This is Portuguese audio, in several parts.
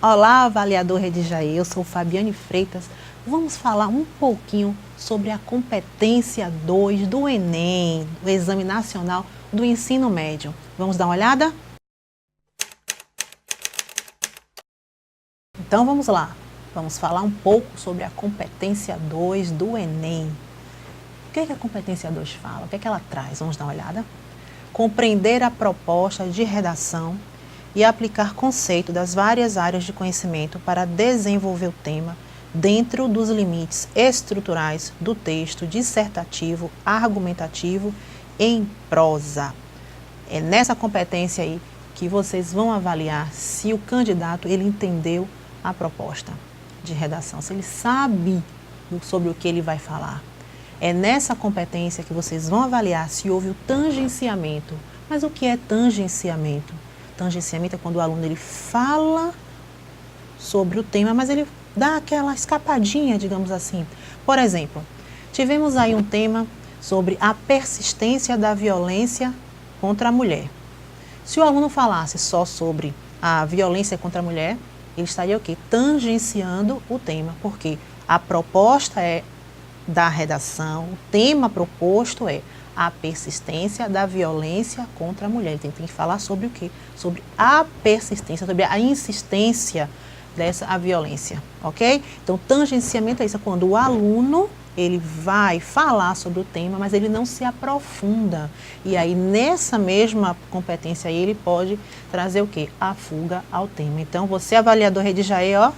Olá, avaliador Redijaê, eu sou Fabiane Freitas. Vamos falar um pouquinho sobre a competência 2 do Enem, do Exame Nacional do Ensino Médio. Vamos dar uma olhada? Então vamos lá, vamos falar um pouco sobre a competência 2 do Enem. O que é que a competência 2 fala? O que é que ela traz? Vamos dar uma olhada? Compreender a proposta de redação e aplicar conceito das várias áreas de conhecimento para desenvolver o tema dentro dos limites estruturais do texto dissertativo, argumentativo em prosa. É nessa competência aí que vocês vão avaliar se o candidato ele entendeu a proposta de redação, se ele sabe sobre o que ele vai falar. É nessa competência que vocês vão avaliar se houve o tangenciamento. Mas o que é tangenciamento? Tangenciamento é quando o aluno ele fala sobre o tema, mas ele dá aquela escapadinha, digamos assim. Por exemplo, tivemos aí um tema sobre a persistência da violência contra a mulher. Se o aluno falasse só sobre a violência contra a mulher, ele estaria o quê? Tangenciando o tema, porque a proposta é da redação, o tema proposto é a persistência da violência contra a mulher. Ele tem que falar sobre o quê? Sobre a persistência, sobre a insistência dessa violência, ok? Então, tangenciamento é isso, é quando o aluno ele vai falar sobre o tema, mas ele não se aprofunda. E aí, nessa mesma competência aí, ele pode trazer o quê? A fuga ao tema. Então, você, avaliador Redijaê, ó,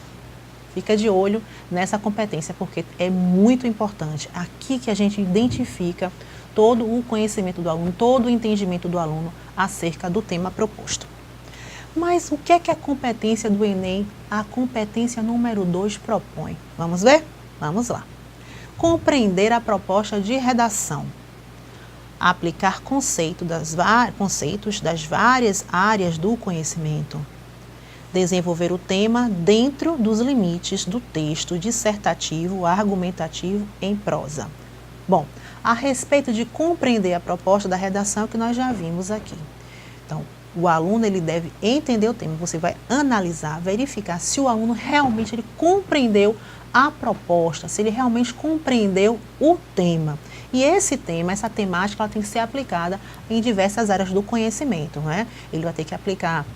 fica de olho nessa competência, porque é muito importante. Aqui que a gente identifica todo o conhecimento do aluno, todo o entendimento do aluno acerca do tema proposto. Mas o que é que a competência do Enem, a competência número 2, propõe? Vamos ver? Vamos lá. Compreender a proposta de redação. Aplicar conceitos das várias áreas do conhecimento. Desenvolver o tema dentro dos limites do texto dissertativo, argumentativo em prosa. Bom, a respeito de compreender a proposta da redação que nós já vimos aqui. Então, o aluno ele deve entender o tema. Você vai analisar, verificar se o aluno realmente ele compreendeu a proposta, se ele realmente compreendeu o tema. E esse tema, essa temática, ela tem que ser aplicada em diversas áreas do conhecimento, né? Ele vai ter que aplicar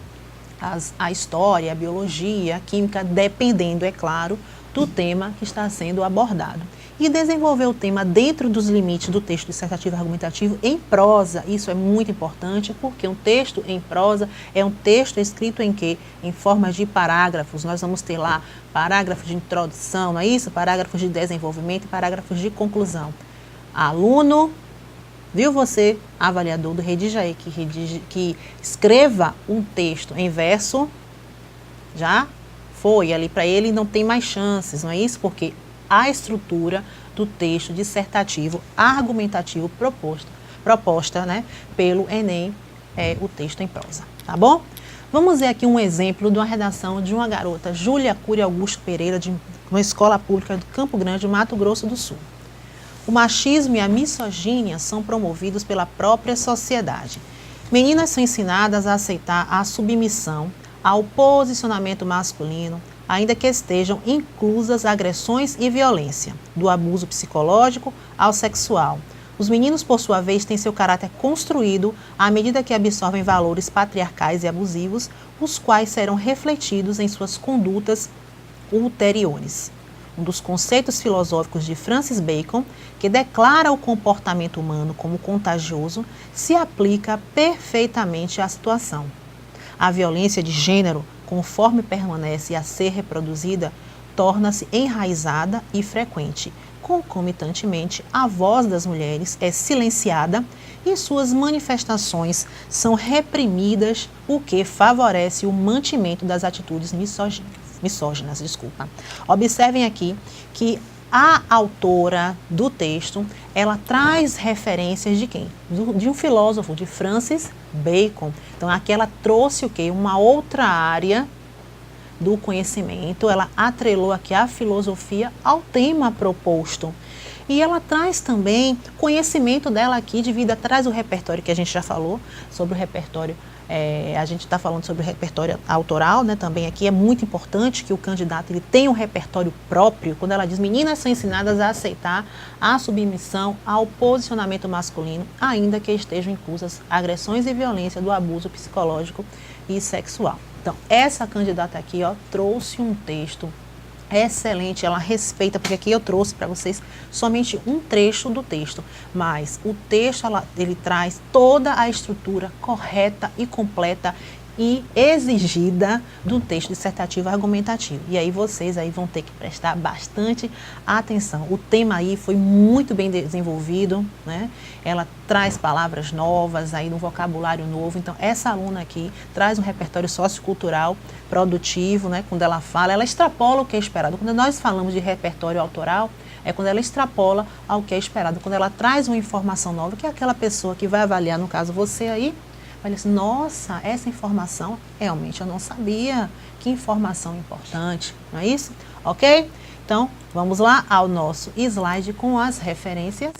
a história, a biologia, a química, dependendo, é claro, do tema que está sendo abordado. E desenvolver o tema dentro dos limites do texto dissertativo e argumentativo em prosa. Isso é muito importante, porque um texto em prosa é um texto escrito em quê? Em forma de parágrafos. Nós vamos ter lá parágrafos de introdução, não é isso? Parágrafos de desenvolvimento e parágrafos de conclusão. Aluno, viu você, avaliador do Redijaê, que escreva um texto em verso, já foi ali para ele, não tem mais chances, não é isso? Porque a estrutura do texto dissertativo, argumentativo proposta, né, pelo Enem é o texto em prosa, tá bom? Vamos ver aqui um exemplo de uma redação de uma garota, Júlia Cury Augusto Pereira, de uma escola pública do Campo Grande, Mato Grosso do Sul. O machismo e a misoginia são promovidos pela própria sociedade. Meninas são ensinadas a aceitar a submissão ao posicionamento masculino, ainda que estejam inclusas agressões e violência, do abuso psicológico ao sexual. Os meninos, por sua vez, têm seu caráter construído à medida que absorvem valores patriarcais e abusivos, os quais serão refletidos em suas condutas ulteriores. Um dos conceitos filosóficos de Francis Bacon, que declara o comportamento humano como contagioso, se aplica perfeitamente à situação. A violência de gênero, conforme permanece a ser reproduzida, torna-se enraizada e frequente. Concomitantemente, a voz das mulheres é silenciada e suas manifestações são reprimidas, o que favorece o mantimento das atitudes misóginas. Observem aqui que a autora do texto, ela traz referências de quem? De um filósofo, de Francis Bacon. Então, aqui ela trouxe o quê? Uma outra área do conhecimento, ela atrelou aqui a filosofia ao tema proposto. E ela traz também conhecimento dela aqui de vida, traz o repertório que a gente já falou sobre o repertório. A gente está falando sobre o repertório autoral, né, também aqui é muito importante que o candidato ele tenha um repertório próprio. Quando ela diz meninas são ensinadas a aceitar a submissão ao posicionamento masculino, ainda que estejam inclusas agressões e violência do abuso psicológico e sexual. Então, essa candidata aqui, ó, trouxe um texto excelente, ela respeita, porque aqui eu trouxe para vocês somente um trecho do texto, mas o texto ele traz toda a estrutura correta e completa e exigida do texto dissertativo argumentativo. E aí vocês aí vão ter que prestar bastante atenção. O tema aí foi muito bem desenvolvido, né? Ela traz palavras novas aí no vocabulário novo. Então essa aluna aqui traz um repertório sociocultural produtivo, né? Quando ela fala, ela extrapola o que é esperado. Quando nós falamos de repertório autoral, é quando ela extrapola ao que é esperado. Quando ela traz uma informação nova, que é aquela pessoa que vai avaliar, no caso você aí, vai dizer, nossa, essa informação realmente eu não sabia, que informação importante, não é isso? Ok? Então, vamos lá ao nosso slide com as referências.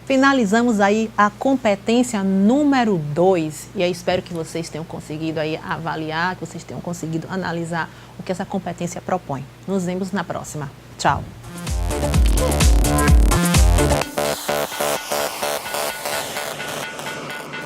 Finalizamos aí a competência número 2, e aí espero que vocês tenham conseguido aí avaliar, que vocês tenham conseguido analisar o que essa competência propõe. Nos vemos na próxima. Tchau!